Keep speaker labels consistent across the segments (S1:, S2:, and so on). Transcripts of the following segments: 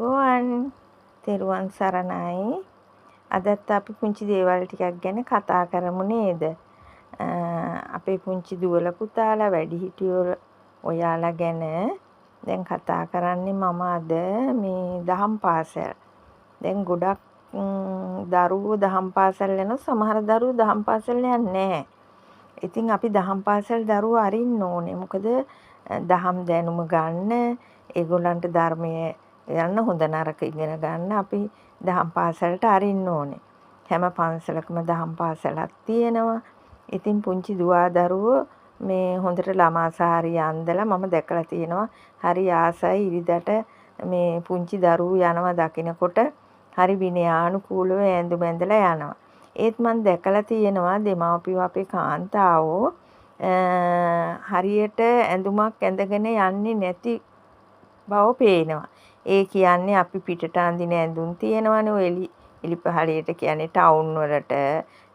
S1: ආයුබෝවන් තෙරුවන් සරණයි. අදත් අපි පුංචි දේවල් ටිකක් ගැන කතා කරමු නේද? අපේ පුංචි දුවල පුතාලා වැඩිහිටියෝ ඔයාලා ගැන දැන් කතා කරන්නේ මම අද මේ දහම් පාසල්. දැන් ගොඩක් දරුවෝ දහම් පාසල් යනවා. සමහර දරුවෝ දහම් පාසල් යන්නේ නැහැ. ඉතින් අපි දහම් පාසල් දරුවෝ අරින්න ඕනේ. මොකද දහම් දැනුම ගන්න, ඒගොල්ලන්ට ධර්මයේ යන්න හොඳ නරක ඉගෙන ගන්න අපි දහම් පාසලට අරින්න ඕනේ. හැම පන්සලකම දහම් පාසලක් තියෙනවා. ඉතින් පුංචි දුවා දරුවෝ මේ හොඳට ළමා සාරිය අන්දලා මම දැකලා තියෙනවා. හරි ආසයි ඉරිදට මේ පුංචි දරුවෝ යනවා දකිනකොට හරි විනයානුකූලව ඇඳුම් ඇඳලා යනවා. ඒත් මම දැකලා තියෙනවා දෙමාපියෝ අපේ කාන්තාවෝ හරියට ඇඳුමක් ඇඳගෙන යන්නේ නැති බව පේනවා. ඒ කියන්නේ අපි පිටට අඳින ඇඳුම් තියෙනවනේ ඔය එලි පහළියට කියන්නේ ටවුන් වලට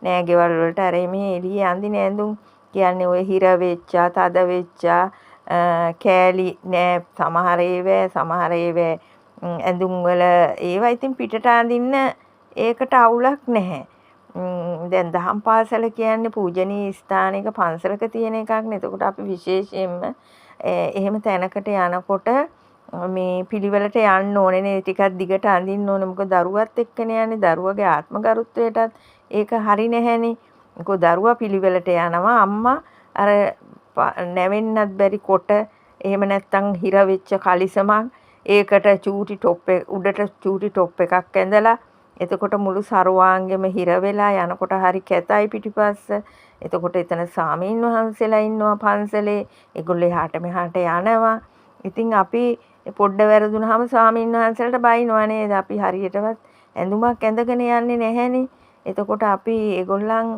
S1: නෑ ගෙවල් වලට අර මේ එළියේ අඳින ඇඳුම් කියන්නේ ඔය හිර වෙච්චා තද වෙච්චා කෑලි නෑ සමහර ඒවා ඇඳුම් වල ඒවා ඉතින් පිටට අඳින්න ඒකට අවුලක් නැහැ. දැන් දහම් පාසල කියන්නේ පූජනීය ස්ථානික පන්සලක තියෙන එකක් නේ. එතකොට අපි විශේෂයෙන්ම එහෙම තැනකට යනකොට මේ පිළිවෙලට යන්න ඕනේ නේ. ටිකක් දිගට අඳින්න ඕනේ. මොකද දරුවත් එක්කනේ යන්නේ. දරුවගේ ආත්ම ගරුත්වයටත් ඒක හරි නැහැනේ. මොකද දරුවා පිළිවෙලට යනවා. අම්මා අර නැවෙන්නත් බැරි කොට එහෙම නැත්තම් හිර වෙච්ච කලිසමක් ඒකට චූටි টොප් එක උඩට චූටි টොප් එකක් ඇඳලා එතකොට මුළු සරුවාංගෙම හිර වෙලා යනකොට හරි කැතයි පිටිපස්ස. එතකොට එතන සාමීන් වහන්සේලා ඉන්නවා පන්සලේ. ඒගොල්ලෝ එහාට මෙහාට යනවා. ඉතින් අපි පොඩ්ඩ වැරදුනහම ස්වාමීන් වහන්සේලාට බයිනවා නේද? අපි හරියටවත් ඇඳුමක් ඇඳගෙන යන්නේ නැහැනේ. එතකොට අපි ඒගොල්ලන්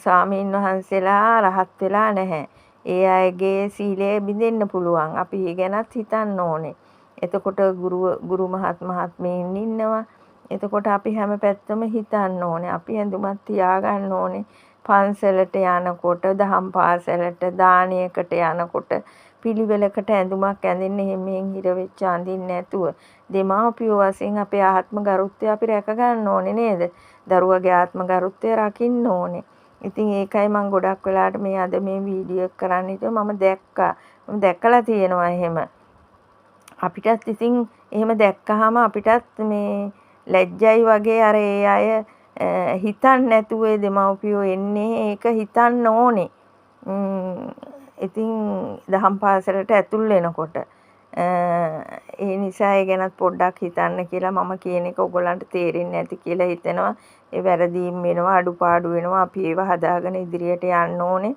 S1: ස්වාමීන් වහන්සේලා රහත් වෙලා නැහැ. ඒ අයගේ සීලය බිඳෙන්න පුළුවන්. අපි ඒ ගැනත් හිතන්න ඕනේ. එතකොට ගුරු මහත්මීන් ඉන්නවා. එතකොට අපි හැම පැත්තම හිතන්න ඕනේ. අපි ඇඳුමක් තියාගන්න ඕනේ. පන්සලට යනකොට, දහම් පාසලට, දානයකට යනකොට පිළිවෙලකට ඇඳුමක් ඇඳින්න හැමෙන් හිර වෙච්ච අඳින්න නැතුව දෙමාපියෝ වශයෙන් අපේ ආත්ම ගරුත්වය අපි රැක ගන්න ඕනේ නේද? දරුවගේ ආත්ම ගරුත්වය රකින්න ඕනේ. ඉතින් ඒකයි මම ගොඩක් වෙලාවට මේ අද මේ වීඩියෝ එක කරන්න හිතුවා. මම දැකලා තියෙනවා එහෙම. අපිටත් ඉතින් එහෙම දැක්කහම අපිටත් මේ ලැජ්ජයි වගේ අර ඒ අය හිතන්න නැතුව දෙමව්පියෝ එන්නේ ඒක හිතන්න ඕනේ. ඉතින් දහම් පාසලට ඇතුල් වෙනකොට ඒ නිසා ඒ ගැනත් පොඩ්ඩක් හිතන්න කියලා මම කියන එක ඔයගොල්ලන්ට තේරෙන්නේ නැති කියලා හිතෙනවා. ඒ වැරදීම් වෙනවා අඩුපාඩු වෙනවා. අපි ඒව හදාගෙන ඉදිරියට යන්න ඕනේ.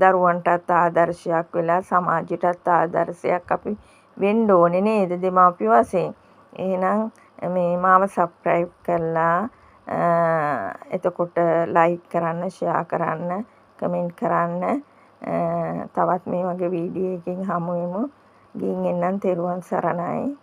S1: දරුවන්ටත් ආදර්ශයක් වෙලා සමාජයටත් ආදර්ශයක් අපි වෙන්න ඕනේ නේද දෙමාපියෝ වශයෙන්. එහෙනම් මේ මාව සබ්ස්ක්‍රයිබ් කරලා එතකොට ලයික් කරන්න, ෂෙයා කරන්න, කමෙන්ට් කරන්න. තවත් මේ වගේ වීඩියෝ එකකින් හමු වෙමු. ගිහින් එන්නම් තෙරුවන් සරණයි.